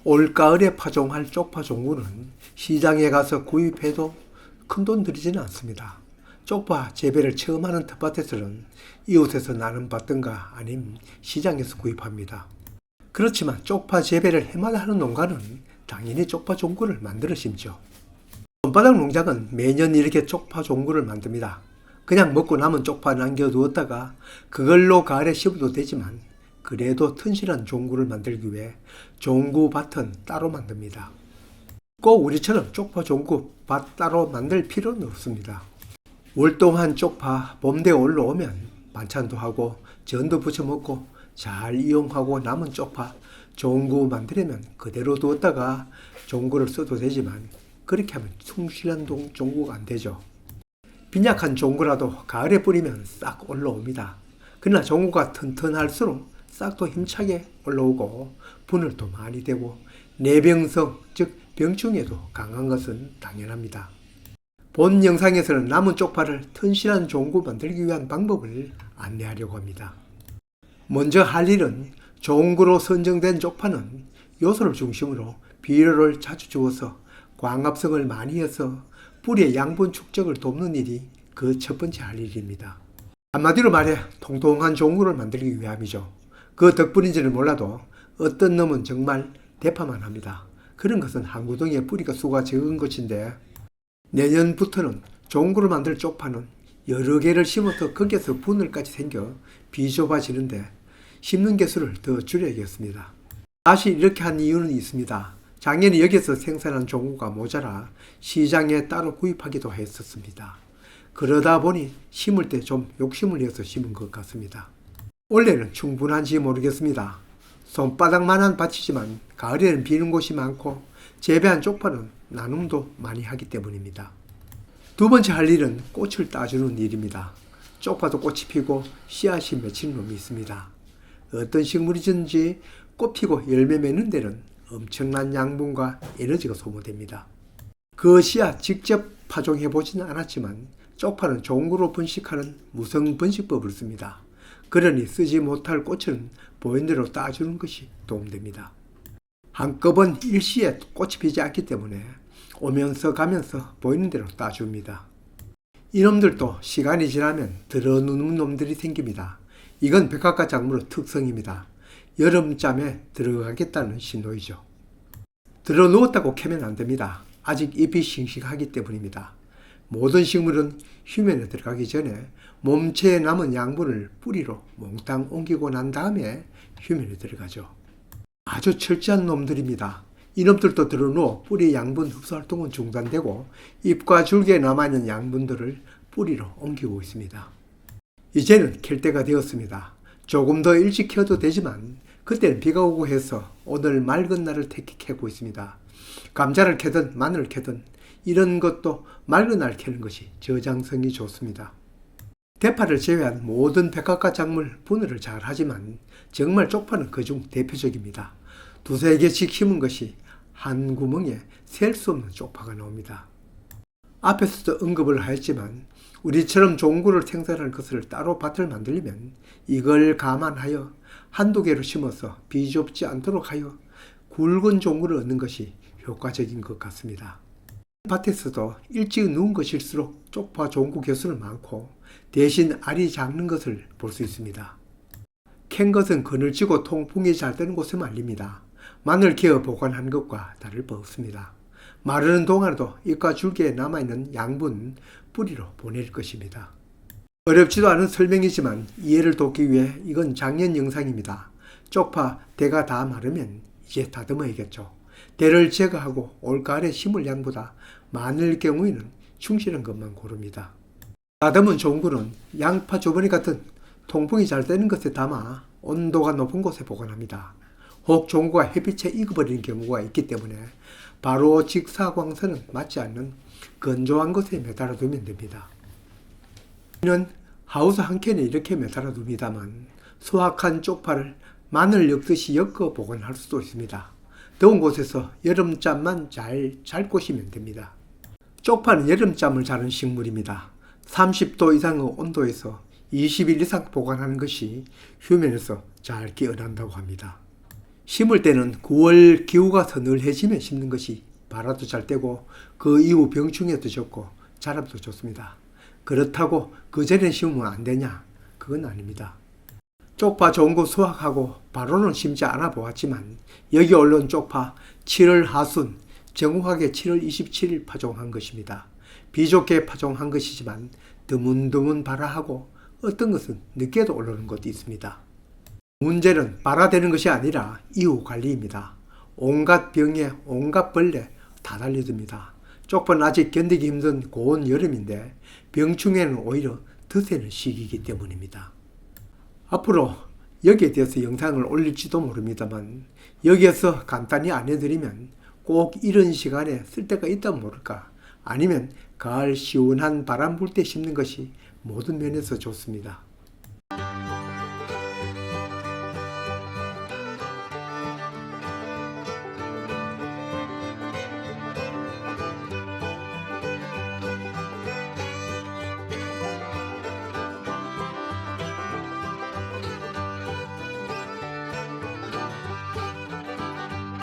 올가을에 파종할 쪽파 종구는 시장에 가서 구입해도 큰돈 들이지는 않습니다. 쪽파 재배를 처음 하는 텃밭에서는 이웃에서 나눔 받든가 아님 시장에서 구입합니다. 그렇지만 쪽파 재배를 해마다 하는 농가는 당연히 쪽파 종구를 만들어 심죠. 손바닥 농장은 매년 이렇게 쪽파 종구를 만듭니다. 그냥 먹고 남은 쪽파 남겨두었다가 그걸로 가을에 심어도 되지만 그래도 튼실한 종구를 만들기 위해 종구밭은 따로 만듭니다. 꼭 우리처럼 쪽파 종구 밭 따로 만들 필요는 없습니다. 월동한 쪽파 봄되어 올라오면 반찬도 하고 전도 부쳐 먹고 잘 이용하고 남은 쪽파 종구 만들려면 그대로 두었다가 종구를 써도 되지만 그렇게 하면 충실한 종구가 안 되죠. 빈약한 종구라도 가을에 뿌리면 싹 올라옵니다. 그러나 종구가 튼튼할수록 싹도 힘차게 올라오고 분을도 많이 되고 내병성 즉 병충해도 강한 것은 당연합니다. 본 영상에서는 남은 쪽파를 튼실한 종구 만들기 위한 방법을 안내하려고 합니다. 먼저 할 일은 종구로 선정된 쪽파는 요소를 중심으로 비료를 자주 주어서 광합성을 많이 해서 뿌리의 양분 축적을 돕는 일이 그 첫 번째 할 일입니다. 한마디로 말해 통통한 종구를 만들기 위함이죠. 그 덕분인지는 몰라도 어떤 놈은 정말 대파만 합니다. 그런 것은 한 구덩이에 뿌리가 수가 적은 것인데 내년부터는 종구를 만들 쪽파는 여러 개를 심어서 거기에서 분을까지 생겨 비좁아지는데 심는 개수를 더 줄여야겠습니다. 다시 이렇게 한 이유는 있습니다. 작년에 여기서 생산한 종구가 모자라 시장에 따로 구입하기도 했었습니다. 그러다 보니 심을 때 좀 욕심을 내서 심은 것 같습니다. 올해는 충분한지 모르겠습니다. 손바닥만한 밭이지만 가을에는 비는 곳이 많고 재배한 쪽파는 나눔도 많이 하기 때문입니다. 두 번째 할 일은 꽃을 따주는 일입니다. 쪽파도 꽃이 피고 씨앗이 맺히는 놈이 있습니다. 어떤 식물이든지 꽃 피고 열매 맺는 데는 엄청난 양분과 에너지가 소모됩니다. 그 씨앗 직접 파종해 보지는 않았지만 쪽파는 종구로 번식하는 무성 번식법을 씁니다. 그러니 쓰지 못할 꽃은 보이는 대로 따주는 것이 도움됩니다. 한꺼번에 일시에 꽃이 피지 않기 때문에 오면서 가면서 보이는 대로 따줍니다. 이놈들도 시간이 지나면 들어누는 놈들이 생깁니다. 이건 백합과 작물의 특성입니다. 여름잠에 들어가겠다는 신호이죠. 들어누웠다고 캐면 안 됩니다. 아직 잎이 싱싱하기 때문입니다. 모든 식물은 휴면에 들어가기 전에 몸체에 남은 양분을 뿌리로 몽땅 옮기고 난 다음에 휴면에 들어가죠. 아주 철저한 놈들입니다. 이놈들도 들어누워 뿌리 양분 흡수 활동은 중단되고 잎과 줄기에 남아있는 양분들을 뿌리로 옮기고 있습니다. 이제는 캘 때가 되었습니다. 조금 더 일찍 캐도 되지만 그때는 비가 오고 해서 오늘 맑은 날을 택해 캐고 있습니다. 감자를 캐든 마늘을 캐든 이런 것도 맑은 날 캐는 것이 저장성이 좋습니다. 대파를 제외한 모든 백합과 작물 분할을 잘 하지만 정말 쪽파는 그중 대표적입니다. 두세 개씩 심은 것이 한 구멍에 셀 수 없는 쪽파가 나옵니다. 앞에서도 언급을 하였지만 우리처럼 종구를 생산할 것을 따로 밭을 만들려면 이걸 감안하여 한두 개로 심어서 비좁지 않도록 하여 굵은 종구를 얻는 것이 효과적인 것 같습니다. 밭에서도 일찍 누운 것일수록 쪽파 종구 개수는 많고 대신 알이 작는 것을 볼 수 있습니다. 캔 것은 그늘지고 통풍이 잘 되는 곳에 말립니다. 마늘 개어 보관한 것과 다를 바 없습니다. 마르는 동안에도 잎과 줄기에 남아있는 양분 뿌리로 보낼 것입니다. 어렵지도 않은 설명이지만 이해를 돕기 위해 이건 작년 영상입니다. 쪽파 대가 다 마르면 이제 다듬어야겠죠. 대를 제거하고 올가을에 심을 양보다 많을 경우에는 충실한 것만 고릅니다. 다듬은 종구는 양파 주머니 같은 통풍이 잘 되는 것에 담아 온도가 높은 곳에 보관합니다. 혹 종구가 햇빛에 익어버리는 경우가 있기 때문에 바로 직사광선은 맞지 않는 건조한 곳에 매달아 두면 됩니다. 저는 하우스 한 켠에 이렇게 매달아 둡니다만 수확한 쪽파를 마늘 엮듯이 엮어 보관할 수도 있습니다. 더운 곳에서 여름잠만 잘 잘 곳이면 됩니다. 쪽파는 여름잠을 자는 식물입니다. 30도 이상의 온도에서 20일 이상 보관하는 것이 휴면에서 잘 깨어난다고 합니다. 심을 때는 9월 기후가 서늘해지면 심는 것이 발화도 잘 되고 그 이후 병충해도 적고 자랍도 좋습니다. 그렇다고 그 전에 심으면 안 되냐? 그건 아닙니다. 쪽파 좋은 거 수확하고 바로는 심지 않아 보았지만 여기 올라온 쪽파 7월 하순 정확하게 7월 27일 파종한 것입니다. 비좋게 파종한 것이지만 드문드문 발화하고 어떤 것은 늦게도 올라오는 것도 있습니다. 문제는 발화되는 것이 아니라 이후 관리입니다. 온갖 병에 온갖 벌레 다 달려듭니다. 쪽파는 아직 견디기 힘든 고온 여름인데 병충해는 오히려 더 세는 시기이기 때문입니다. 앞으로 여기에 대해서 영상을 올릴지도 모릅니다만 여기에서 간단히 안내드리면 꼭 이런 시간에 쓸 때가 있다면 모를까, 아니면 가을 시원한 바람 불 때 심는 것이 모든 면에서 좋습니다.